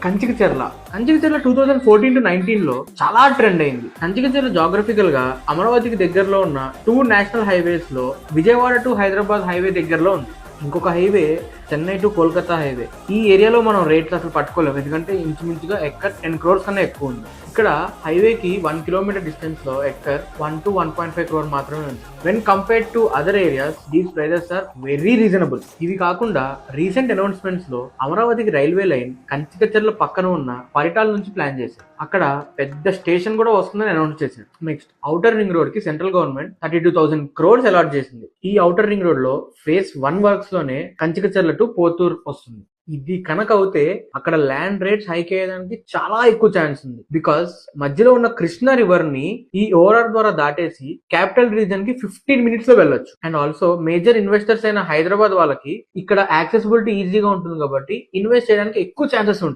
Kanchikacherla 2014 to 19 చాలా trend అయింది. Kanchikacherla geographical గా అమరావతికి దగ్గరలో ఉన్న 2 నేషనల్ హైవేస్ లో విజయవాడ టు హైదరాబాద్ హైవే దగ్గరలో ఉంది. ఇంకొక highway Chennai to Kolkata highway. ఈ ఏరియాలో మనం రేట్లు అసలు పట్టుకోలేము, ఎందుకంటే ఇంచుమించుగా ఎక్కర్ 10 crores కన్నా ఎక్కువ ఉంది. ఇక్కడ హైవేకి 1 kilometer డిస్టెన్స్ లో ఎక్కర్ 1 to 1.5 crore మాత్రమే ఉంది. When compared to other areas these prices are very reasonable. ఇవి కాకుండా రీసెంట్ అనౌన్స్మెంట్స్ లో అమరావతికి రైల్వే లైన్ కంచికచర్ల పక్కన ఉన్న పరిటాల నుంచి ప్లాన్ చేశారు. అక్కడ పెద్ద స్టేషన్ కూడా వస్తుందని అనౌన్స్ చేశారు. నెక్స్ట్ ఔటర్ రింగ్ రోడ్ కి సెంట్రల్ గవర్నమెంట్ 32,000 crores అలాట్ చేసింది. ఈ ఔటర్ రింగ్ రోడ్ లో phase 1 వర్క్స్ లోనే కంచికచర్ల టు పోతూర్ వస్తుంది. ఇది కనుక అవుతే అక్కడ ల్యాండ్ రేట్స్ హైక్ అయ్యేదానికి చాలా ఎక్కువ ఛాన్స్ ఉంది. బికాస్ మధ్యలో ఉన్న కృష్ణా రివర్ ని ఈ ఓఆర్ఆర్ ద్వారా దాటేసి క్యాపిటల్ రీజన్ కి 15 minutes లో వెళ్ళొచ్చు. అండ్ ఆల్సో మేజర్ ఇన్వెస్టర్స్ అయిన హైదరాబాద్ వాళ్ళకి ఇక్కడ యాక్సెసిబిలిటీ ఈజీగా ఉంటుంది కాబట్టి ఇన్వెస్ట్ చేయడానికి ఎక్కువ ఛాన్సెస్ ఉంటాయి.